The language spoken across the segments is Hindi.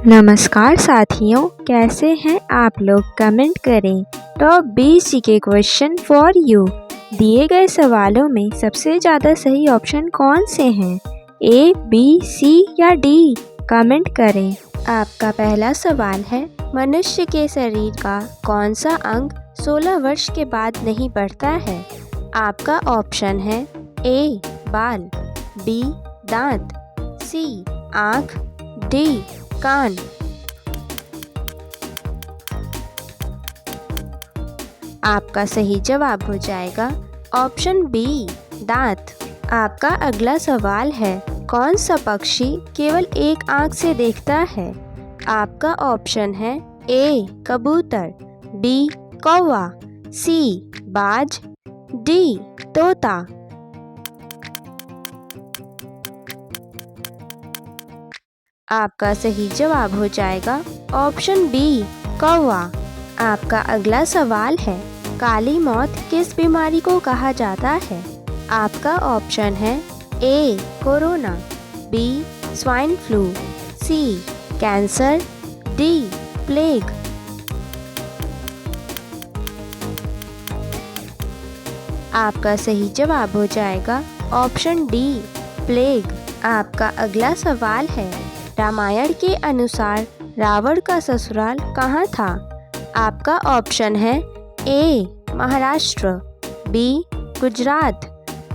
नमस्कार साथियों, कैसे हैं आप लोग? कमेंट करें। Top 20 GK question for you. दिए गए सवालों में सबसे ज़्यादा सही ऑप्शन कौन से हैं? ए, बी, सी या डी? कमेंट करें। आपका पहला सवाल है, मनुष्य के शरीर का कौन सा अंग 16 वर्ष के बाद नहीं बढ़ता है? आपका ऑप्शन है ए, बाल, बी, दांत, सी, आँख, डी, कान। आपका सही जवाब हो जाएगा ऑप्शन बी, दांत। आपका अगला सवाल है, कौन सा पक्षी केवल एक आंख से देखता है? आपका ऑप्शन है ए, कबूतर, बी, कौवा, सी, बाज, डी, तोता। आपका सही जवाब हो जाएगा ऑप्शन बी, कौवा। आपका अगला सवाल है, काली मौत किस बीमारी को कहा जाता है? आपका ऑप्शन है ए, कोरोना, बी, स्वाइन फ्लू, सी, कैंसर, डी, प्लेग। आपका सही जवाब हो जाएगा ऑप्शन डी, प्लेग। आपका अगला सवाल है, रामायण के अनुसार रावण का ससुराल कहाँ था? आपका ऑप्शन है ए, महाराष्ट्र, बी, गुजरात,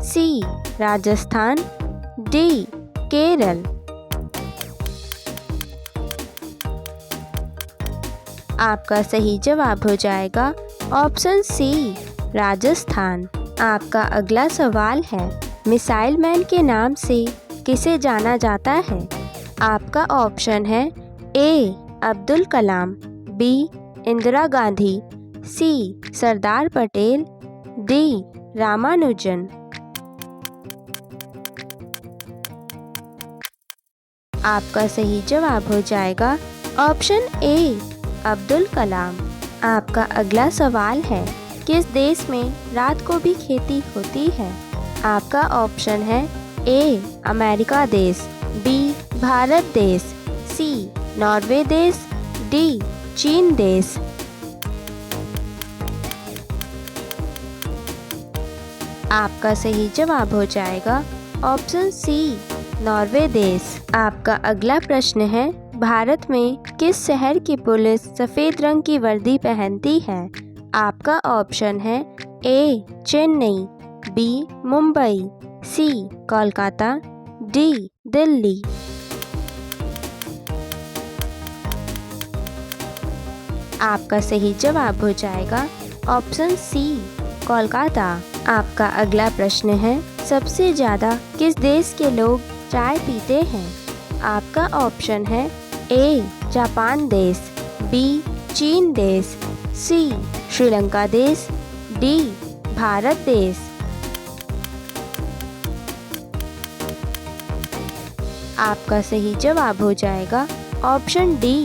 सी, राजस्थान, डी, केरल। आपका सही जवाब हो जाएगा ऑप्शन सी, राजस्थान। आपका अगला सवाल है, मिसाइल मैन के नाम से किसे जाना जाता है? आपका ऑप्शन है ए, अब्दुल कलाम, बी, इंदिरा गांधी, सी, सरदार पटेल, डी, रामानुजन। आपका सही जवाब हो जाएगा ऑप्शन ए, अब्दुल कलाम। आपका अगला सवाल है, किस देश में रात को भी खेती होती है? आपका ऑप्शन है ए, अमेरिका देश, बी, भारत देश, सी, नॉर्वे देश, डी, चीन देश। आपका सही जवाब हो जाएगा ऑप्शन सी, नॉर्वे देश। आपका अगला प्रश्न है, भारत में किस शहर की पुलिस सफ़ेद रंग की वर्दी पहनती है? आपका ऑप्शन है ए, चेन्नई, बी, मुंबई, सी, कोलकाता, डी, दिल्ली। आपका सही जवाब हो जाएगा ऑप्शन सी, कोलकाता। आपका अगला प्रश्न है, सबसे ज़्यादा किस देश के लोग चाय पीते हैं? आपका ऑप्शन है ए, जापान देश, बी, चीन देश, सी, श्रीलंका देश, डी, भारत देश। आपका सही जवाब हो जाएगा ऑप्शन डी,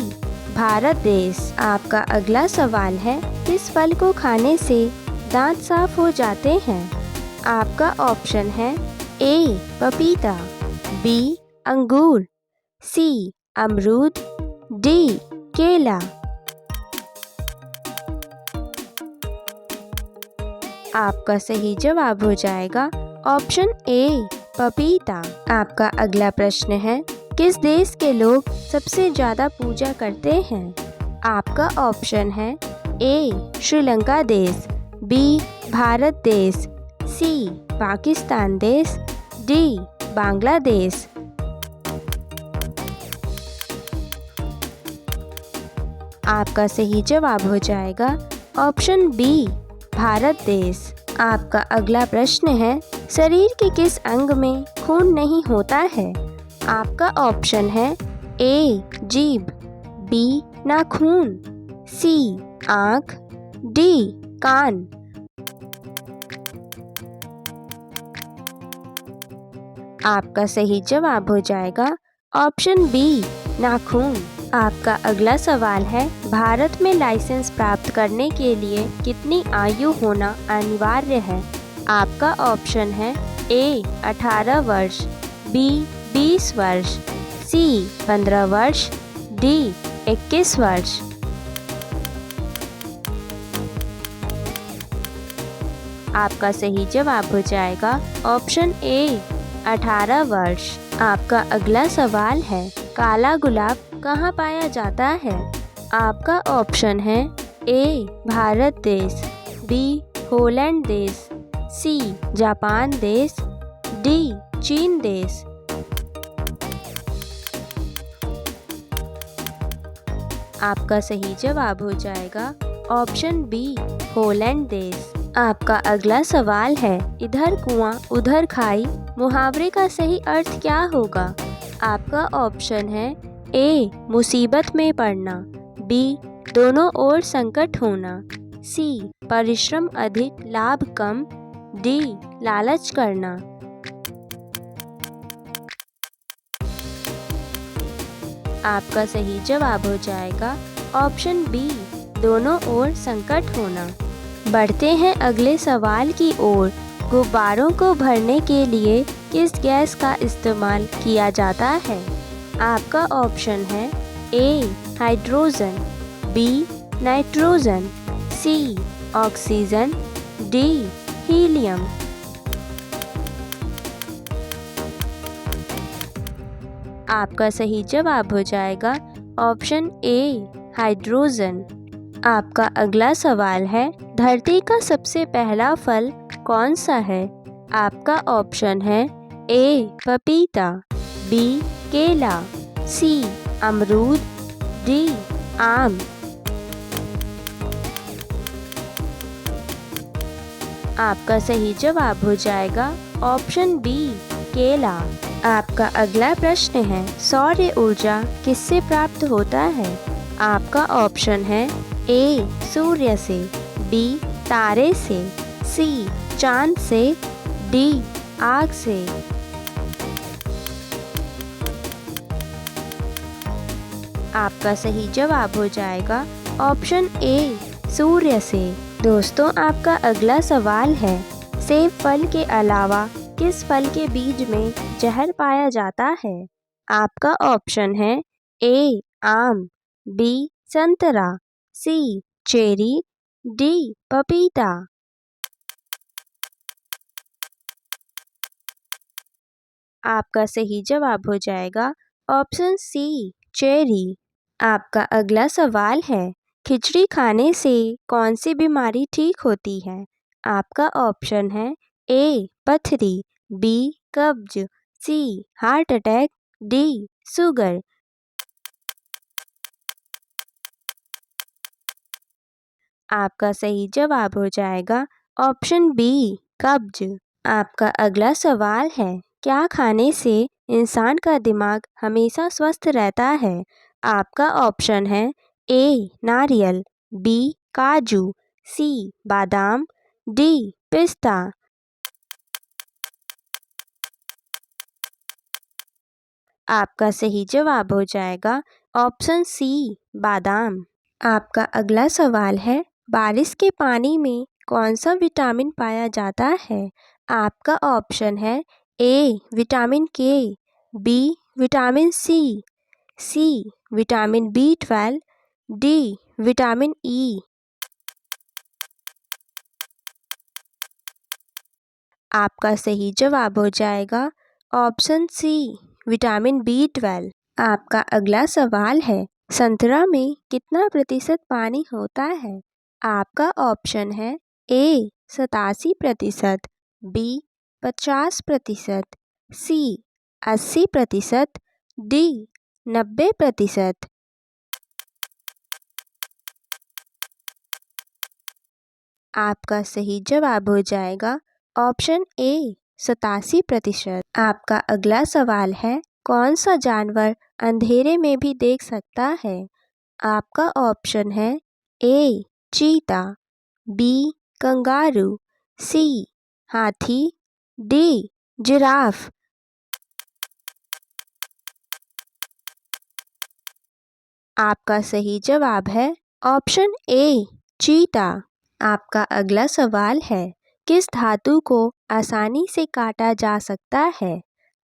भारत देश। आपका अगला सवाल है, किस फल को खाने से दांत साफ हो जाते हैं? आपका ऑप्शन है ए, पपीता, बी, अंगूर, सी, अमरूद, डी, केला। आपका सही जवाब हो जाएगा ऑप्शन ए, पपीता। आपका अगला प्रश्न है, किस देश के लोग सबसे ज़्यादा पूजा करते हैं? आपका ऑप्शन है ए, श्रीलंका देश, बी, भारत देश, सी, पाकिस्तान देश, डी, बांग्लादेश। आपका सही जवाब हो जाएगा ऑप्शन बी, भारत देश। आपका अगला प्रश्न है, शरीर के किस अंग में खून नहीं होता है? आपका ऑप्शन है ए, जीभ, बी, नाखून, सी, आँख, डी, कान। आपका सही जवाब हो जाएगा ऑप्शन बी, नाखून। आपका अगला सवाल है, भारत में लाइसेंस प्राप्त करने के लिए कितनी आयु होना अनिवार्य है? आपका ऑप्शन है ए, 18 वर्ष, बी, 20 वर्ष, सी, 15 वर्ष, डी 21 वर्ष। आपका सही जवाब हो जाएगा ऑप्शन ए 18 वर्ष। आपका अगला सवाल है, काला गुलाब कहाँ पाया जाता है? आपका ऑप्शन है ए भारत देश, बी हॉलैंड देश, सी जापान देश, डी चीन देश। आपका सही जवाब हो जाएगा ऑप्शन बी हॉलैंड देश। आपका अगला सवाल है, इधर कुआं उधर खाई मुहावरे का सही अर्थ क्या होगा? आपका ऑप्शन है ए मुसीबत में पड़ना, बी दोनों ओर संकट होना, सी परिश्रम अधिक लाभ कम, डी लालच करना। आपका सही जवाब हो जाएगा ऑप्शन बी दोनों ओर संकट होना। बढ़ते हैं अगले सवाल की ओर। गुब्बारों को भरने के लिए किस गैस का इस्तेमाल किया जाता है? आपका ऑप्शन है ए हाइड्रोजन, बी नाइट्रोजन, सी ऑक्सीजन, डी हीलियम। आपका सही जवाब हो जाएगा ऑप्शन ए हाइड्रोजन। आपका अगला सवाल है, धरती का सबसे पहला फल कौन सा है? आपका ऑप्शन है ए पपीता, बी केला, सी अमरूद, डी आम। आपका सही जवाब हो जाएगा ऑप्शन बी केला। आपका अगला प्रश्न है, सौर ऊर्जा किससे प्राप्त होता है? आपका ऑप्शन है ए सूर्य से, बी तारे से, सी चांद से, डी आग से। आपका सही जवाब हो जाएगा ऑप्शन ए सूर्य से। दोस्तों, आपका अगला सवाल है, सेब फल के अलावा किस फल के बीज में जहर पाया जाता है? आपका ऑप्शन है ए आम, बी संतरा, सी चेरी, डी पपीता। आपका सही जवाब हो जाएगा ऑप्शन सी चेरी। आपका अगला सवाल है, खिचड़ी खाने से कौन सी बीमारी ठीक होती है? आपका ऑप्शन है ए पथरी, बी कब्ज, सी हार्ट अटैक, डी शुगर। आपका सही जवाब हो जाएगा ऑप्शन बी कब्ज। आपका अगला सवाल है, क्या खाने से इंसान का दिमाग हमेशा स्वस्थ रहता है? आपका ऑप्शन है ए नारियल, बी काजू, सी बादाम, डी पिस्ता। आपका सही जवाब हो जाएगा ऑप्शन सी बादाम। आपका अगला सवाल है, बारिश के पानी में कौन सा विटामिन पाया जाता है? आपका ऑप्शन है A vitamin K, B vitamin C vitamin B12, D vitamin E. आपका सही जवाब हो जाएगा ऑप्शन सी विटामिन B12। आपका अगला सवाल है, संतरा में कितना प्रतिशत पानी होता है? आपका ऑप्शन है ए 87%, बी 50%, सी 80%, डी 90%। आपका सही जवाब हो जाएगा ऑप्शन ए 87%। आपका अगला सवाल है, कौन सा जानवर अंधेरे में भी देख सकता है? आपका ऑप्शन है ए चीता, बी कंगारू, सी हाथी, डी जिराफ। आपका सही जवाब है ऑप्शन ए चीता। आपका अगला सवाल है, किस धातु को आसानी से काटा जा सकता है?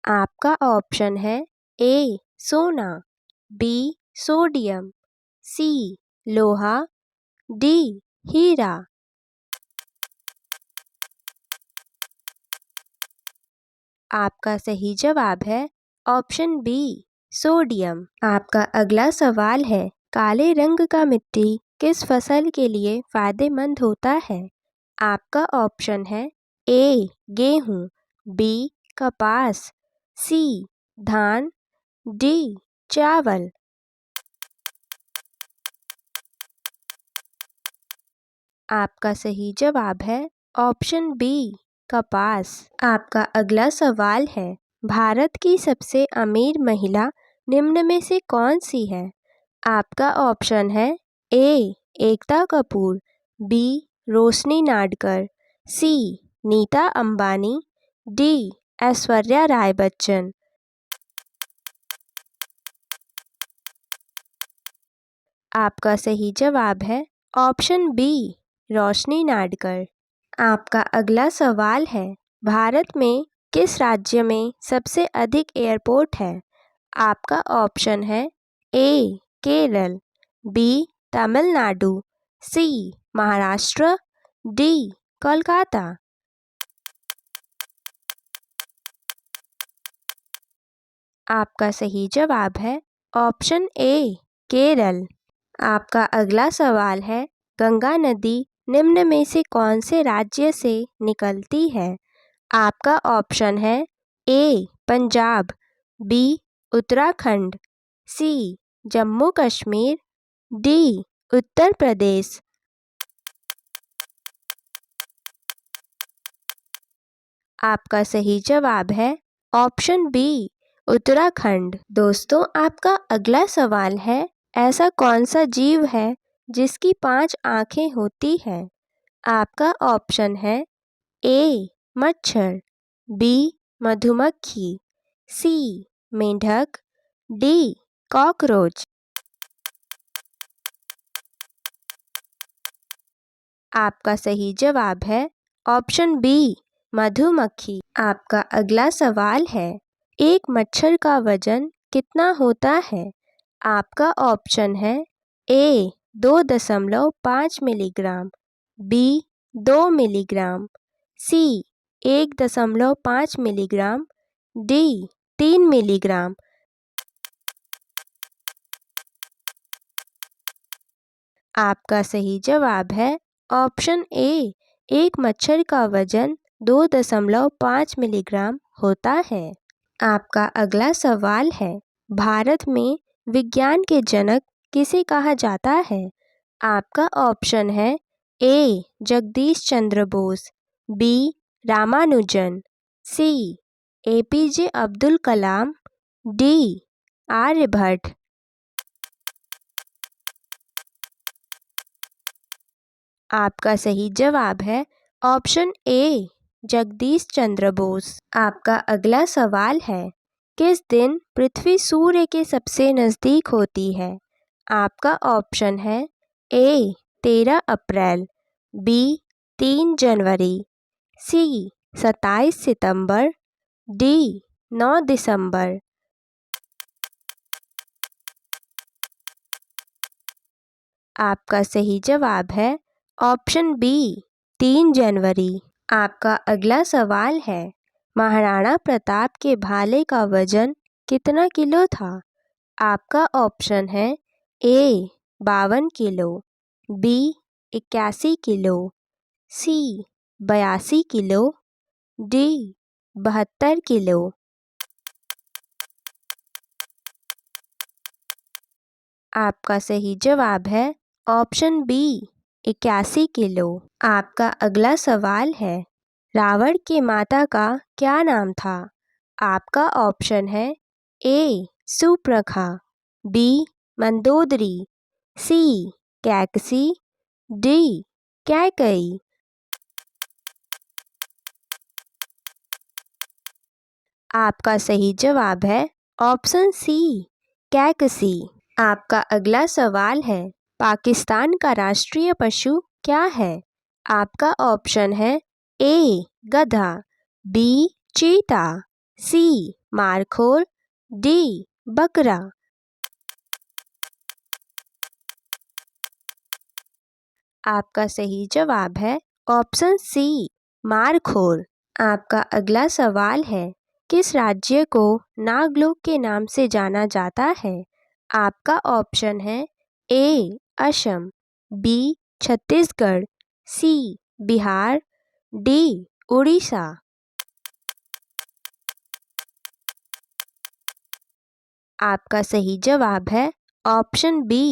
आपका ऑप्शन है ए सोना, बी सोडियम, सी लोहा, डी हीरा। आपका सही जवाब है ऑप्शन बी सोडियम। आपका अगला सवाल है, काले रंग का मिट्टी किस फसल के लिए फायदेमंद होता है? आपका ऑप्शन है ए गेहूँ, बी कपास, सी धान, डी चावल। आपका सही जवाब है ऑप्शन बी कपास। आपका अगला सवाल है, भारत की सबसे अमीर महिला निम्न में से कौन सी है? आपका ऑप्शन है ए एकता कपूर, बी रोशनी नाडकर, सी नीता अंबानी, डी ऐश्वर्या राय बच्चन। आपका सही जवाब है ऑप्शन बी रोशनी नाडकर। आपका अगला सवाल है, भारत में किस राज्य में सबसे अधिक एयरपोर्ट है? आपका ऑप्शन है ए केरल, बी तमिलनाडु, सी महाराष्ट्र, डी कोलकाता। आपका सही जवाब है ऑप्शन ए केरल। आपका अगला सवाल है, गंगा नदी निम्न में से कौन से राज्य से निकलती है? आपका ऑप्शन है ए पंजाब, बी उत्तराखंड, सी जम्मू कश्मीर, डी उत्तर प्रदेश। आपका सही जवाब है ऑप्शन बी उत्तराखंड। दोस्तों, आपका अगला सवाल है, ऐसा कौन सा जीव है जिसकी 5 आँखें होती हैं? आपका ऑप्शन है ए मच्छर, बी मधुमक्खी, सी मेंढक, डी कॉकरोच। आपका सही जवाब है ऑप्शन बी मधुमक्खी। आपका अगला सवाल है, एक मच्छर का वजन कितना होता है? आपका ऑप्शन है ए 2.5 मिलीग्राम, बी 2 मिलीग्राम, सी 1.5 मिलीग्राम, डी 3 मिलीग्राम। आपका सही जवाब है ऑप्शन ए, एक मच्छर का वजन 2.5 मिलीग्राम होता है। आपका अगला सवाल है, भारत में विज्ञान के जनक किसे कहा जाता है? आपका ऑप्शन है ए जगदीश चंद्र बोस, बी रामानुजन, सी एपीजे अब्दुल कलाम, डी आर्यभट्ट। आपका सही जवाब है ऑप्शन ए जगदीश चंद्र बोस। आपका अगला सवाल है, किस दिन पृथ्वी सूर्य के सबसे नज़दीक होती है? आपका ऑप्शन है ए 13 अप्रैल, बी 3 जनवरी, सी 27 सितंबर, डी 9 दिसंबर। आपका सही जवाब है ऑप्शन बी 3 जनवरी। आपका अगला सवाल है, महाराणा प्रताप के भाले का वजन कितना किलो था? आपका ऑप्शन है ए 52 किलो, बी 81 किलो, सी 82 किलो, डी 72 किलो। आपका सही जवाब है ऑप्शन बी 81 किलो। आपका अगला सवाल है, रावण के माता का क्या नाम था? आपका ऑप्शन है ए सुप्रखा, बी मंदोदरी, सी कैकसी, डी कैकई। आपका सही जवाब है ऑप्शन सी कैकसी। आपका अगला सवाल है, पाकिस्तान का राष्ट्रीय पशु क्या है? आपका ऑप्शन है ए गधा, बी चीता, सी मारखोर, डी बकरा। आपका सही जवाब है ऑप्शन सी मारखोर। आपका अगला सवाल है, किस राज्य को नागलोक के नाम से जाना जाता है? आपका ऑप्शन है ए असम, बी छत्तीसगढ़, सी बिहार, डी उड़ीसा। आपका सही जवाब है ऑप्शन बी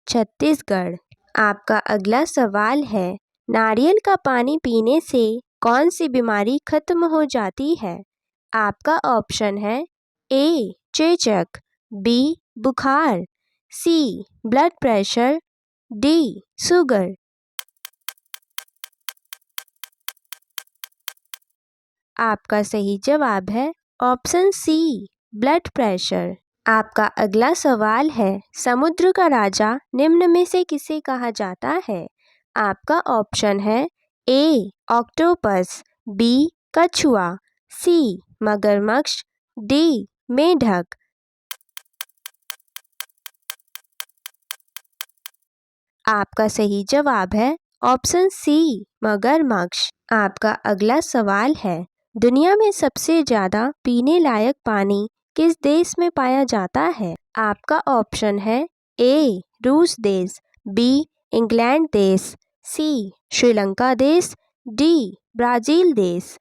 छत्तीसगढ़। आपका अगला सवाल है, नारियल का पानी पीने से कौन सी बीमारी खत्म हो जाती है? आपका ऑप्शन है ए चेचक, बी बुखार, सी ब्लड प्रेशर, डी शुगर। आपका सही जवाब है ऑप्शन सी ब्लड प्रेशर। आपका अगला सवाल है, समुद्र का राजा निम्न में से किसे कहा जाता है? आपका ऑप्शन है ए ऑक्टोपस, बी कछुआ, सी मगरमच्छ, डी मेढक। आपका सही जवाब है ऑप्शन सी मगरमच्छ। आपका अगला सवाल है, दुनिया में सबसे ज़्यादा पीने लायक पानी किस देश में पाया जाता है? आपका ऑप्शन है ए रूस देश, बी इंग्लैंड देश, सी श्रीलंका देश, डी ब्राज़ील देश।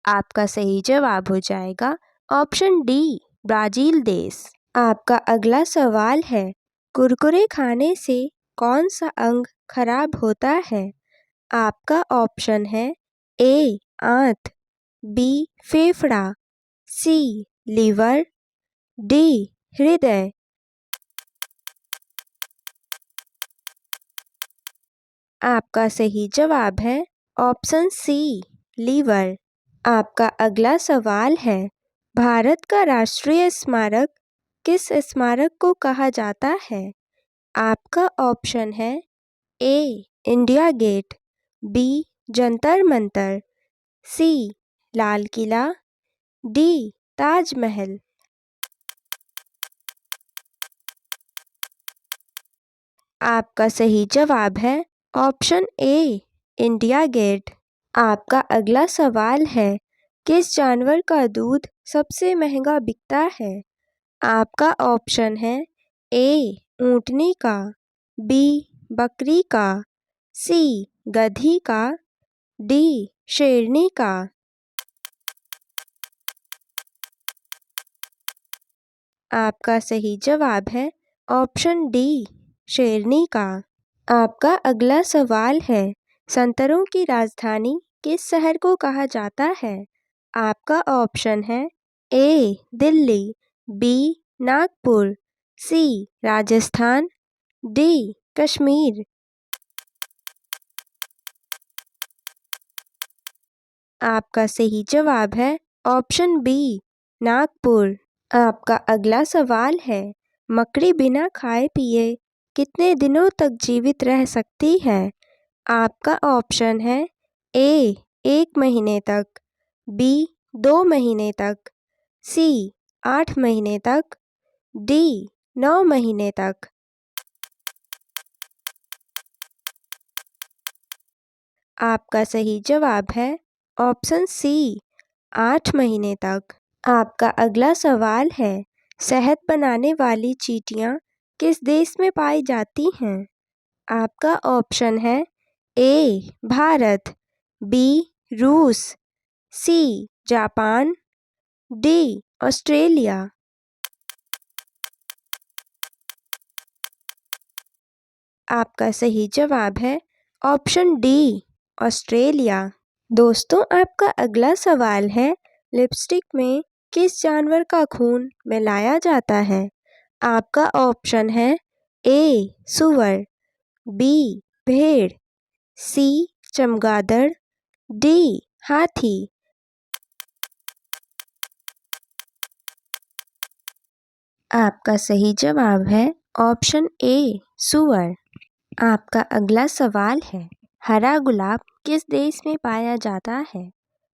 आपका सही जवाब हो जाएगा ऑप्शन डी ब्राज़ील देश। आपका अगला सवाल है, कुरकुरे खाने से कौन सा अंग खराब होता है? आपका ऑप्शन है ए आंत, बी फेफड़ा, सी लीवर, डी हृदय। आपका सही जवाब है ऑप्शन सी लीवर। आपका अगला सवाल है, भारत का राष्ट्रीय स्मारक किस स्मारक को कहा जाता है? आपका ऑप्शन है A India Gate, B Jantar Mantar, C Lal Qila, D Taj Mahal. आपका सही जवाब है ऑप्शन ए इंडिया गेट। आपका अगला सवाल है, किस जानवर का दूध सबसे महंगा बिकता है? आपका ऑप्शन है ए ऊँटनी का, बी बकरी का, सी गधी का, डी शेरनी का। आपका सही जवाब है ऑप्शन डी शेरनी का। आपका अगला सवाल है, संतरों की राजधानी किस शहर को कहा जाता है? आपका ऑप्शन है ए दिल्ली, बी नागपुर, सी राजस्थान, डी कश्मीर। आपका सही जवाब है ऑप्शन बी नागपुर। आपका अगला सवाल है, मकड़ी बिना खाए पिए कितने दिनों तक जीवित रह सकती है? आपका ऑप्शन है ए 1 महीने तक, बी 2 महीने तक, सी 8 महीने तक, डी 9 महीने तक। आपका सही जवाब है ऑप्शन सी 8 महीने तक। आपका अगला सवाल है, शहद बनाने वाली चींटियाँ किस देश में पाई जाती हैं? आपका ऑप्शन है ए भारत, बी रूस, सी जापान, डी ऑस्ट्रेलिया। आपका सही जवाब है ऑप्शन डी ऑस्ट्रेलिया। दोस्तों, आपका अगला सवाल है, लिपस्टिक में किस जानवर का खून मिलाया जाता है? आपका ऑप्शन है ए सूअर, बी भेड़, सी चमगादड़, डी हाथी। आपका सही जवाब है ऑप्शन ए सूअर। आपका अगला सवाल है, हरा गुलाब किस देश में पाया जाता है?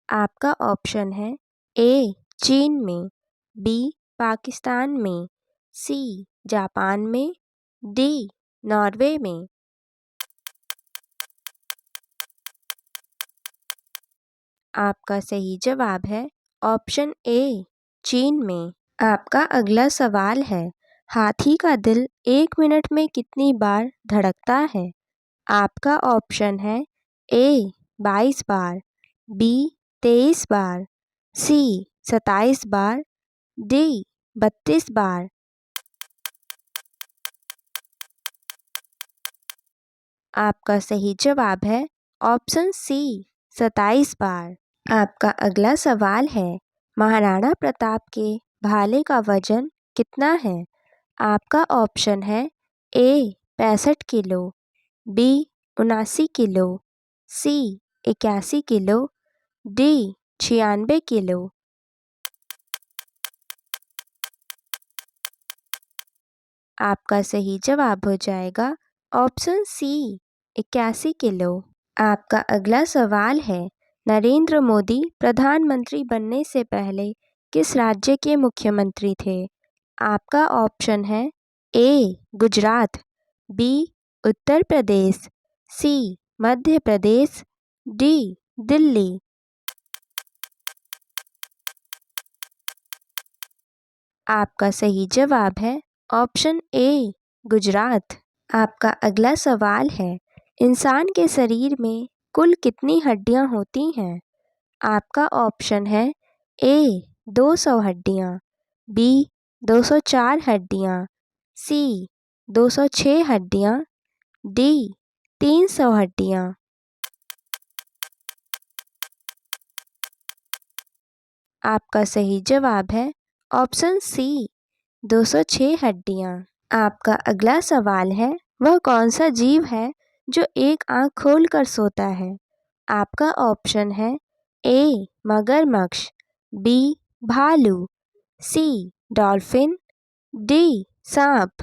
आपका ऑप्शन है ए चीन में, बी पाकिस्तान में, सी जापान में, डी नॉर्वे में। आपका सही जवाब है ऑप्शन ए चीन में। आपका अगला सवाल है, हाथी का दिल 1 मिनट में कितनी बार धड़कता है? आपका ऑप्शन है ए 22 बार, बी 23 बार, सी 27 बार, डी 32 बार। आपका सही जवाब है ऑप्शन सी 27 बार। आपका अगला सवाल है, महाराणा प्रताप के भाले का वजन कितना है? आपका ऑप्शन है ए 65 किलो, बी 79 किलो, सी 81 किलो, डी 96 किलो। आपका सही जवाब हो जाएगा ऑप्शन सी 81 किलो। आपका अगला सवाल है, नरेंद्र मोदी प्रधानमंत्री बनने से पहले किस राज्य के मुख्यमंत्री थे? आपका ऑप्शन है ए गुजरात, बी उत्तर प्रदेश, सी मध्य प्रदेश, डी दिल्ली। आपका सही जवाब है ऑप्शन ए गुजरात। आपका अगला सवाल है, इंसान के शरीर में कुल कितनी हड्डियां होती हैं? आपका ऑप्शन है ए 200 हड्डियां, बी 204 हड्डियां, सी 206 हड्डियां, डी 300 हड्डियां। आपका सही जवाब है ऑप्शन सी 206 हड्डियां। आपका अगला सवाल है, वह कौन सा जीव है जो एक आंख खोलकर सोता है? आपका ऑप्शन है ए मगरमच्छ, बी भालू, सी डॉल्फिन, डी सांप।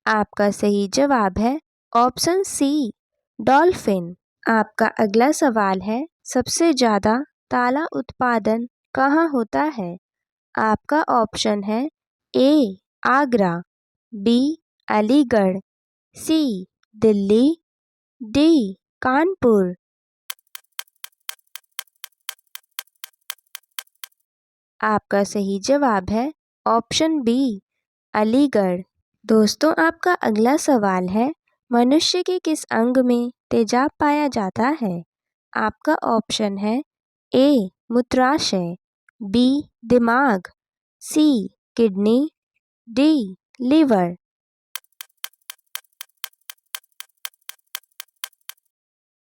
आपका सही जवाब है ऑप्शन सी डॉल्फिन। आपका अगला सवाल है, सबसे ज़्यादा ताला उत्पादन कहाँ होता है? आपका ऑप्शन है ए आगरा, बी अलीगढ़, सी दिल्ली, डी कानपुर। आपका सही जवाब है ऑप्शन बी अलीगढ़। दोस्तों, आपका अगला सवाल है, मनुष्य के किस अंग में तेजाब पाया जाता है? आपका ऑप्शन है ए मूत्राशय, बी दिमाग, सी किडनी, डी लिवर।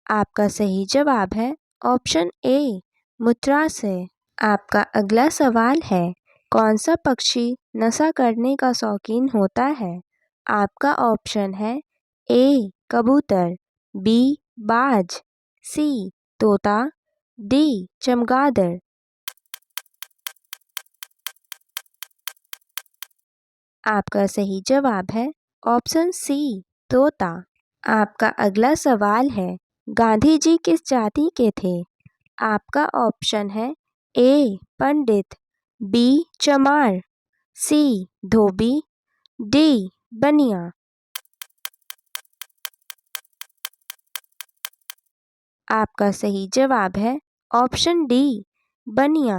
आपका सही जवाब है ऑप्शन ए मूत्राशय। आपका अगला सवाल है, कौन सा पक्षी नशा करने का शौकीन होता है? आपका ऑप्शन है ए कबूतर, बी बाज, सी तोता, डी चमगादड़। आपका सही जवाब है ऑप्शन सी तोता। आपका अगला सवाल है, गांधी जी किस जाति के थे? आपका ऑप्शन है ए पंडित, बी चमार, सी धोबी, डी बनिया। आपका सही जवाब है ऑप्शन डी बनिया।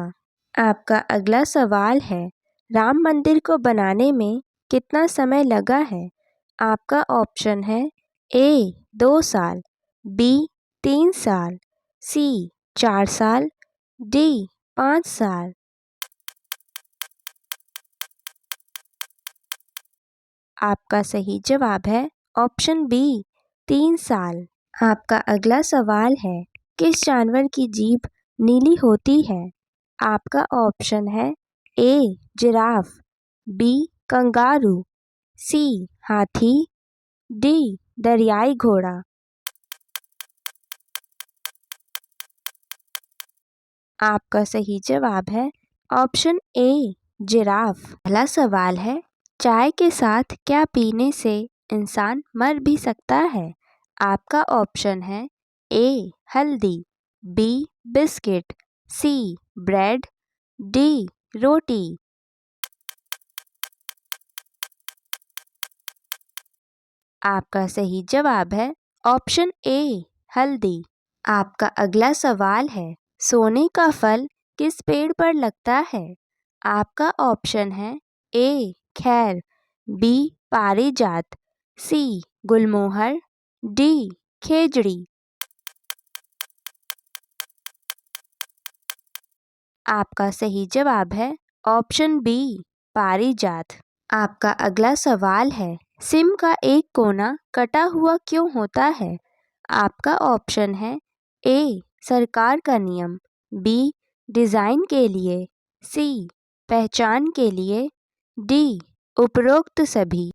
आपका अगला सवाल है, राम मंदिर को बनाने में कितना समय लगा है? आपका ऑप्शन है ए 2 साल, बी 3 साल, सी 4 साल, डी 5 साल। आपका सही जवाब है ऑप्शन बी 3 साल। आपका अगला सवाल है, किस जानवर की जीभ नीली होती है? आपका ऑप्शन है ए जिराफ, बी कंगारू, सी हाथी, डी दरियाई घोड़ा। आपका सही जवाब है ऑप्शन ए जिराफ। पहला सवाल है, चाय के साथ क्या पीने से इंसान मर भी सकता है? आपका ऑप्शन है ए हल्दी, बी बिस्किट, सी ब्रेड, डी रोटी। आपका सही जवाब है ऑप्शन ए हल्दी। आपका अगला सवाल है सोने का फल किस पेड़ पर लगता है? आपका ऑप्शन है ए खैर, बी पारिजात, सी गुलमोहर, डी खेजड़ी। आपका सही जवाब है ऑप्शन बी पारिजात। आपका अगला सवाल है सिम का एक कोना कटा हुआ क्यों होता है? आपका ऑप्शन है ए सरकार का नियम, बी डिज़ाइन के लिए, सी पहचान के लिए, डी उपरोक्त सभी।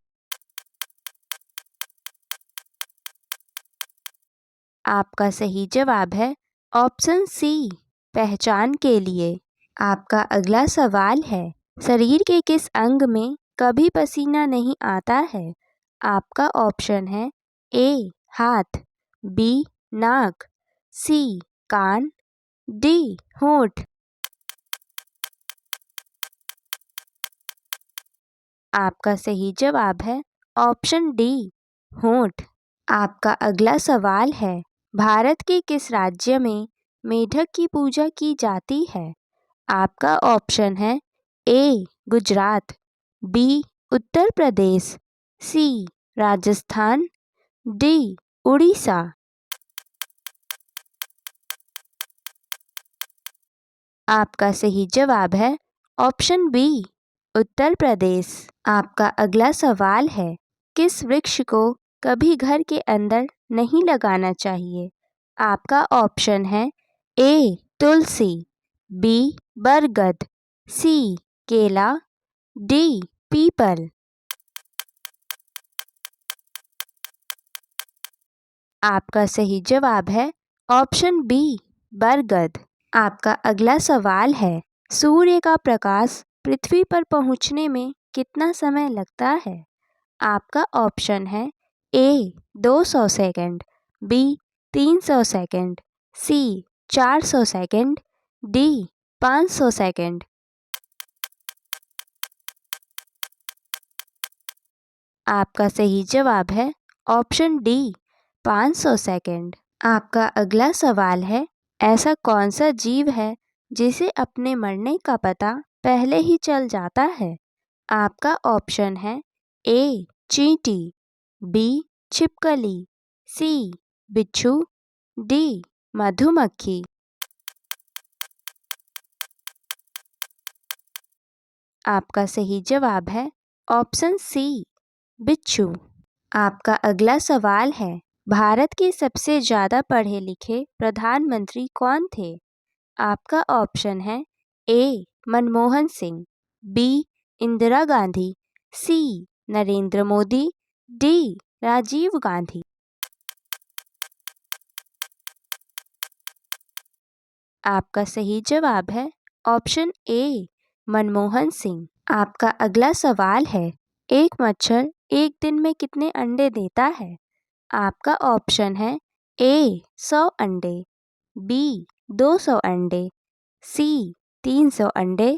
आपका सही जवाब है ऑप्शन सी पहचान के लिए। आपका अगला सवाल है शरीर के किस अंग में कभी पसीना नहीं आता है? आपका ऑप्शन है ए हाथ, बी नाक, सी कान, डी होंठ। आपका सही जवाब है ऑप्शन डी होंठ। आपका अगला सवाल है भारत के किस राज्य में मेढक की पूजा की जाती है? आपका ऑप्शन है ए गुजरात, बी उत्तर प्रदेश, सी राजस्थान, डी उड़ीसा। आपका सही जवाब है ऑप्शन बी उत्तर प्रदेश। आपका अगला सवाल है किस वृक्ष को कभी घर के अंदर नहीं लगाना चाहिए? आपका ऑप्शन है ए तुलसी, बी बरगद, सी केला, डी पीपल। आपका सही जवाब है ऑप्शन बी बरगद। आपका अगला सवाल है सूर्य का प्रकाश पृथ्वी पर पहुंचने में कितना समय लगता है? आपका ऑप्शन है ए 200 सेकंड, बी 300 सेकंड, सी 400 सेकंड, डी 500 सेकंड। आपका सही जवाब है ऑप्शन डी 500 सेकंड। आपका अगला सवाल है ऐसा कौन सा जीव है जिसे अपने मरने का पता पहले ही चल जाता है? आपका ऑप्शन है ए चींटी, बी छिपकली, सी बिच्छू, डी मधुमक्खी। आपका सही जवाब है ऑप्शन सी बिच्छू। आपका अगला सवाल है भारत के सबसे ज़्यादा पढ़े लिखे प्रधानमंत्री कौन थे? आपका ऑप्शन है ए मनमोहन सिंह, बी इंदिरा गांधी, सी नरेंद्र मोदी, डी राजीव गांधी। आपका सही जवाब है ऑप्शन ए मनमोहन सिंह। आपका अगला सवाल है एक मच्छर एक दिन में कितने अंडे देता है? आपका ऑप्शन है ए 100 अंडे, बी 200 अंडे, सी 300 अंडे,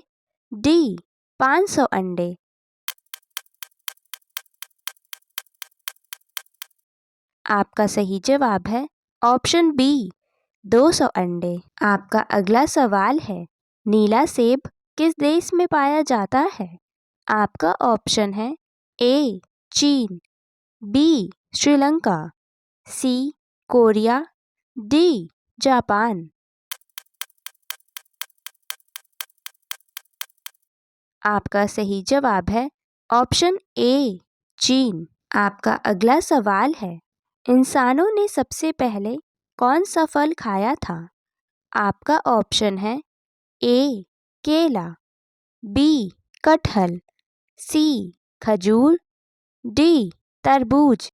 डी 500 अंडे। आपका सही जवाब है ऑप्शन बी 200 अंडे। आपका अगला सवाल है नीला सेब किस देश में पाया जाता है? आपका ऑप्शन है ए चीन, बी श्रीलंका, सी कोरिया, डी जापान। आपका सही जवाब है ऑप्शन ए चीन। आपका अगला सवाल है इंसानों ने सबसे पहले कौन सा फल खाया था? आपका ऑप्शन है ए केला, बी कटहल, सी खजूर, डी तरबूज।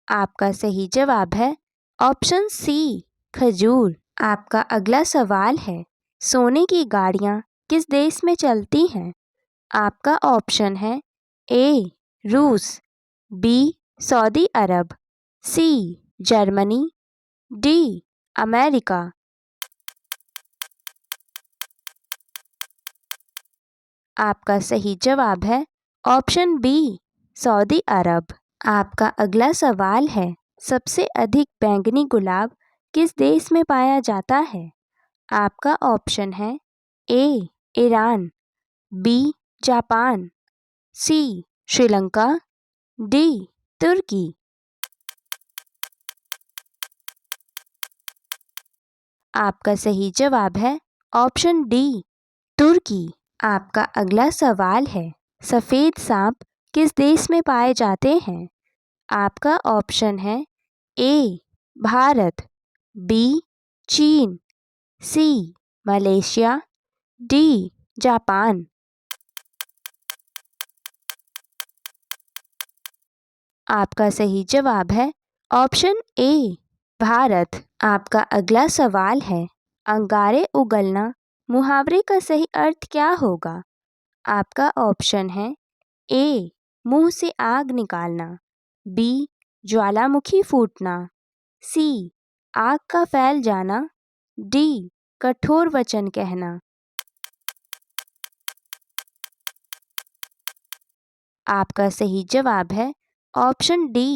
आपका सही जवाब है ऑप्शन सी खजूर। आपका अगला सवाल है सोने की गाड़ियाँ किस देश में चलती हैं? आपका ऑप्शन है ए रूस, बी सऊदी अरब, सी जर्मनी, डी अमेरिका। आपका सही जवाब है ऑप्शन बी, सऊदी अरब। आपका अगला सवाल है, सबसे अधिक बैंगनी गुलाब किस देश में पाया जाता है? आपका ऑप्शन है ए, ईरान, बी, जापान, सी, श्रीलंका, डी, तुर्की। आपका सही जवाब है ऑप्शन डी, तुर्की। आपका अगला सवाल है, सफ़ेद सांप किस देश में पाए जाते हैं? आपका ऑप्शन है ए, भारत, बी, चीन, सी, मलेशिया, डी, जापान। आपका सही जवाब है ऑप्शन ए, भारत। आपका अगला सवाल है, अंगारे उगलना मुहावरे का सही अर्थ क्या होगा? आपका ऑप्शन है ए, मुंह से आग निकालना, बी, ज्वालामुखी फूटना, सी, आग का फैल जाना, डी, कठोर वचन कहना। आपका सही जवाब है ऑप्शन डी,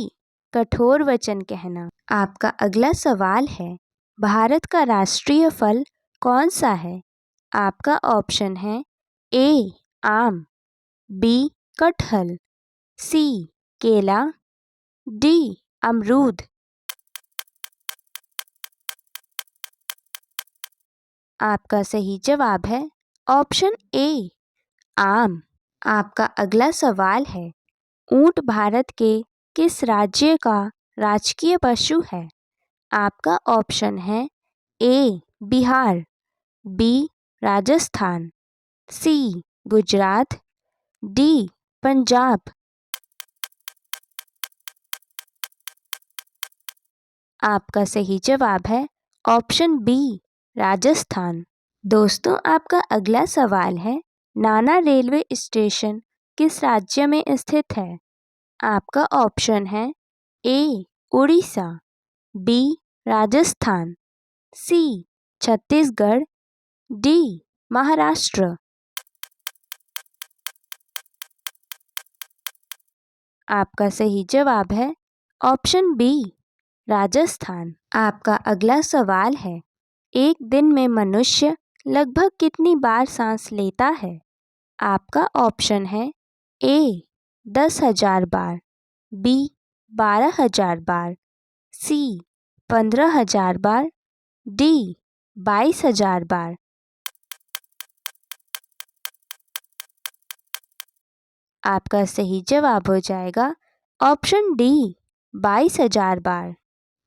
कठोर वचन कहना। आपका अगला सवाल है, भारत का राष्ट्रीय फल कौन सा है? आपका ऑप्शन है ए, आम, बी, कटहल, सी, केला, डी, अमरूद। आपका सही जवाब है ऑप्शन ए, आम। आपका अगला सवाल है, ऊंट भारत के किस राज्य का राजकीय पशु है? आपका ऑप्शन है ए, बिहार, बी, राजस्थान, सी, गुजरात, डी, पंजाब। आपका सही जवाब है ऑप्शन बी, राजस्थान। दोस्तों, आपका अगला सवाल है, नाना रेलवे स्टेशन किस राज्य में स्थित है? आपका ऑप्शन है ए, उड़ीसा, बी, राजस्थान, सी, छत्तीसगढ़, डी, महाराष्ट्र। आपका सही जवाब है ऑप्शन बी, राजस्थान। आपका अगला सवाल है, एक दिन में मनुष्य लगभग कितनी बार सांस लेता है? आपका ऑप्शन है ए, 10,000 बार, बी, 12,000 बार, सी, 15,000 बार, डी, 22,000 बार। आपका सही जवाब हो जाएगा ऑप्शन डी, 22,000 बार।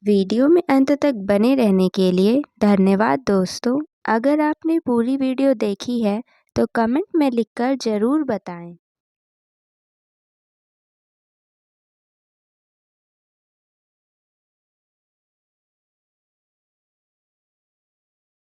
वीडियो में अंत तक बने रहने के लिए धन्यवाद दोस्तों। अगर आपने पूरी वीडियो देखी है तो कमेंट में लिखकर ज़रूर बताएं।